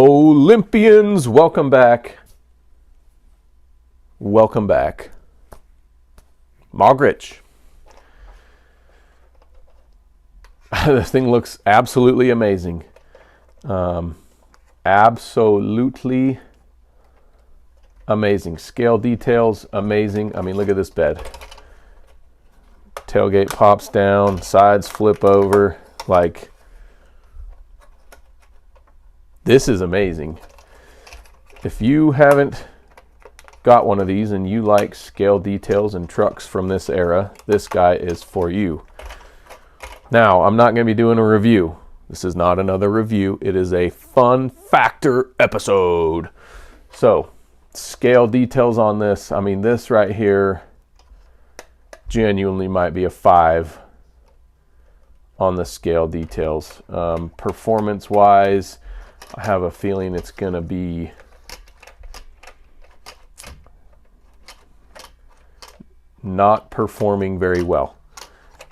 Olympians, welcome back. Welcome back. Mogridge. This thing looks absolutely amazing. Absolutely amazing. Scale details, amazing. I mean, look at this bed. Tailgate pops down, sides flip over. Like, this is amazing. If you haven't got one of these and you like scale details and trucks from this era, this guy is for you. Now, I'm not going to be doing a review. This is not another review. It is a fun factor episode. So, scale details on this. I mean, this right here genuinely might be a 5 on the scale details. Performance-wise, I have a feeling it's going to be not performing very well.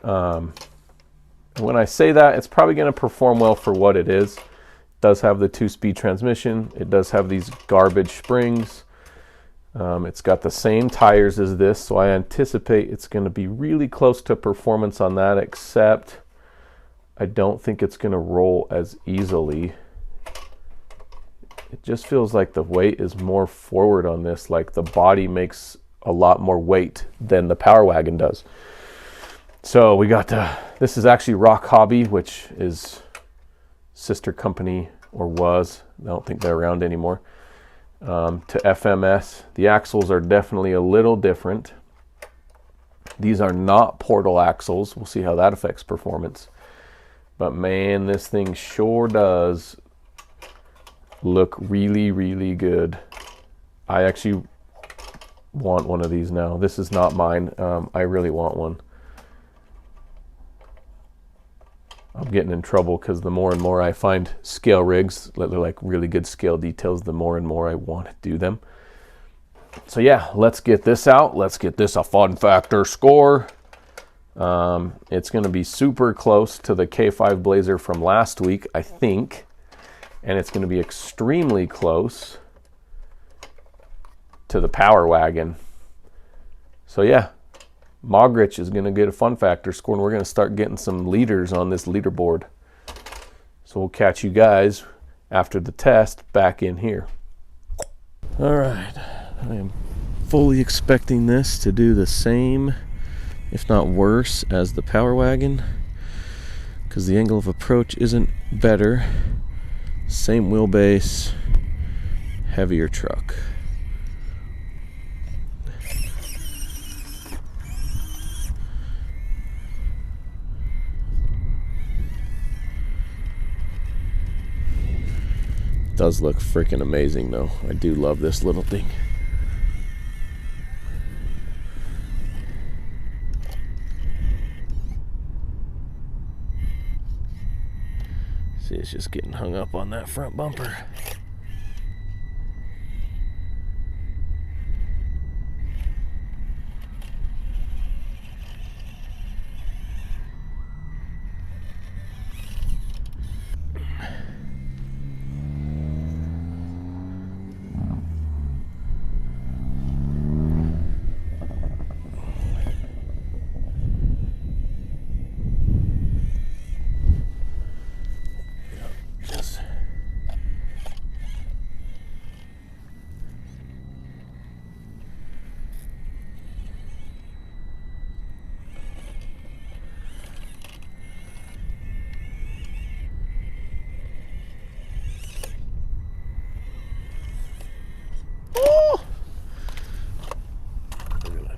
When I say that, it's probably going to perform well for what it is. It does have the 2-speed transmission. It does have these garbage springs. It's got the same tires as this, so I anticipate it's going to be really close to performance on that, except I don't think it's going to roll as easily. It just feels like the weight is more forward on this, like the body makes a lot more weight than the Power Wagon does. So we got this is actually Rock Hobby, which is sister company, or was. I don't think they're around anymore. To FMS. The axles are definitely a little different. These are not portal axles. We'll see how that affects performance. But man, this thing sure does look really, really good. I actually want one of these now. This is not mine. I really want one. I'm getting in trouble because the more and more I find scale rigs that are like really good scale details, the more and more I want to do them. So yeah, let's get this out. Let's get this a fun factor score. It's going to be super close to the K5 Blazer from last week, I think. And it's going to be extremely close to the Power Wagon. So yeah, Mogridge is going to get a fun factor score, and we're going to start getting some leaders on this leaderboard. So we'll catch you guys after the test back in here. All right, I am fully expecting this to do the same, if not worse, as the Power Wagon, because the angle of approach isn't better. Same wheelbase, heavier truck. Does look freaking amazing though. I do love this little thing. See, it's just getting hung up on that front bumper.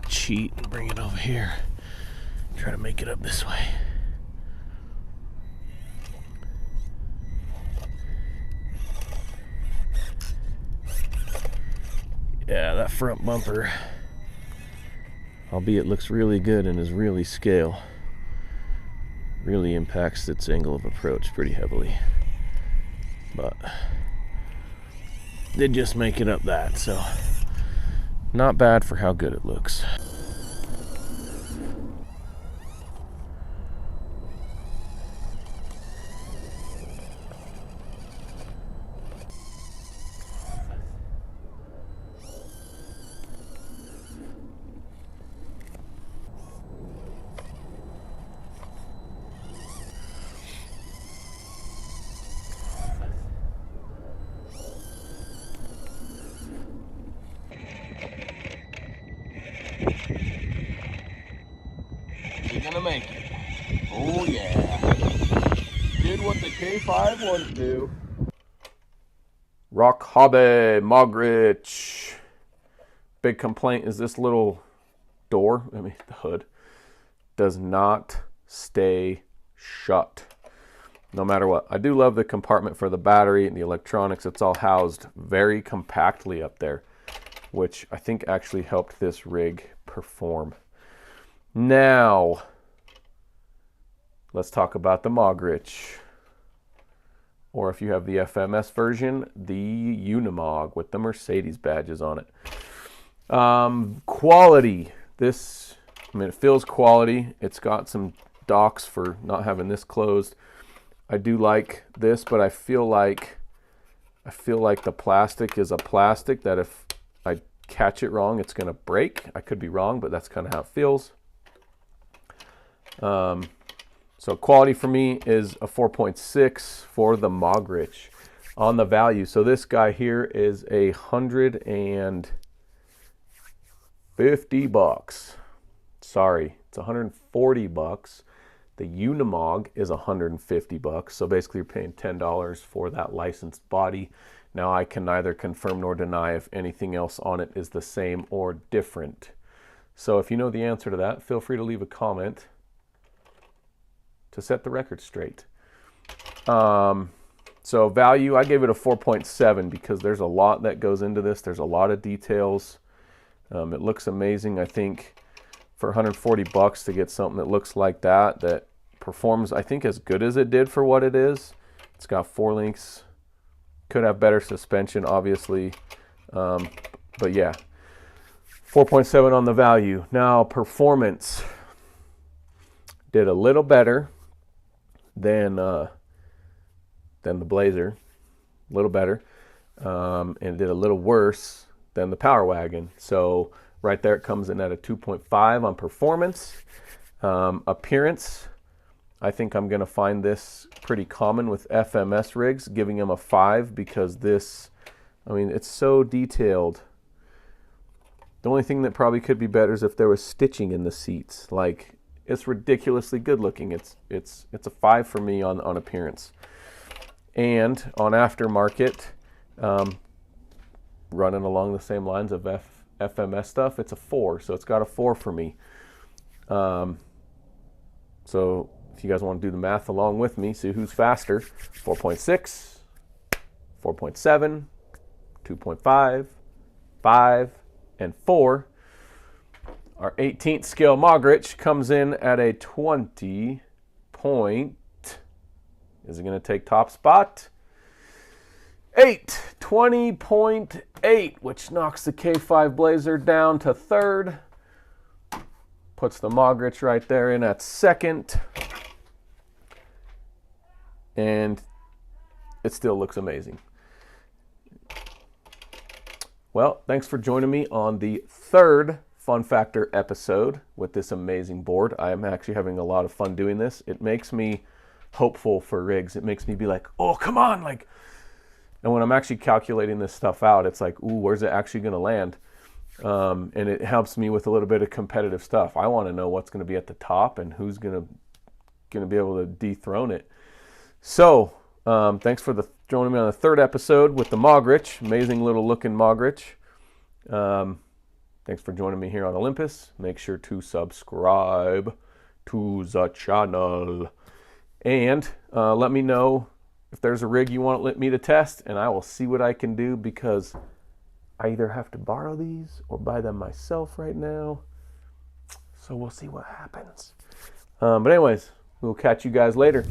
Cheat and bring it over here. Try to make it up this way. Yeah, that front bumper, albeit looks really good and is really scale, really impacts its angle of approach pretty heavily. But did just make it up that, so not bad for how good it looks. make it. Oh yeah. Did what the K5 wouldn't do. Rock Hobby Mogridge. Big complaint is this little door, the hood, does not stay shut no matter what. I do love the compartment for the battery and the electronics. It's all housed very compactly up there, which I think actually helped this rig perform. Now, let's talk about the Mogridge. Or if you have the FMS version, the Unimog with the Mercedes badges on it. Quality. This, it feels quality. It's got some docks for not having this closed. I do like this, but I feel like the plastic is a plastic that if I catch it wrong, it's going to break. I could be wrong, but that's kind of how it feels. So quality for me is a 4.6 for the Mogridge. On the value, so this guy here is $150. Sorry, it's $140. The Unimog is $150. So basically you're paying $10 for that licensed body. Now I can neither confirm nor deny if anything else on it is the same or different. So if you know the answer to that, feel free to leave a comment to set the record straight. So value, I gave it a 4.7 because there's a lot that goes into this. There's a lot of details. It looks amazing. I think for $140 to get something that looks like that, that performs, I think, as good as it did for what it is. It's got 4 links. Could have better suspension, obviously. But yeah, 4.7 on the value. Now, performance. Did a little better than the Blazer, a little better, and did a little worse than the Power Wagon. So right there it comes in at a 2.5 on performance. Appearance, I think I'm going to find this pretty common with FMS rigs, giving them a 5 because this, it's so detailed. The only thing that probably could be better is if there was stitching in the seats. Like, it's ridiculously good looking. It's a 5 for me on appearance. And on aftermarket, running along the same lines of FMS stuff, it's a 4. So it's got a 4 for me. So if you guys want to do the math along with me, see who's faster. 4.6, 4.7, 2.5, 5, and 4. Our 18th scale Mogridge comes in at a 20 point. Is it going to take top spot? 20.8, which knocks the K5 Blazer down to 3rd. Puts the Mogridge right there in at 2nd. And it still looks amazing. Well, thanks for joining me on the 3rd Fun Factor episode with this amazing board. I am actually having a lot of fun doing this. It makes me hopeful for rigs. It makes me be like, oh, come on. Like, and when I'm actually calculating this stuff out, it's like, ooh, where's it actually going to land? And it helps me with a little bit of competitive stuff. I want to know what's going to be at the top and who's going to be able to dethrone it. So thanks for joining me on the 3rd episode with the Mogridge. Amazing little looking Mogridge. Thanks for joining me here on Olympus. Make sure to subscribe to the channel. And let me know if there's a rig you want me to test, and I will see what I can do because I either have to borrow these or buy them myself right now. So we'll see what happens. But anyways, we'll catch you guys later.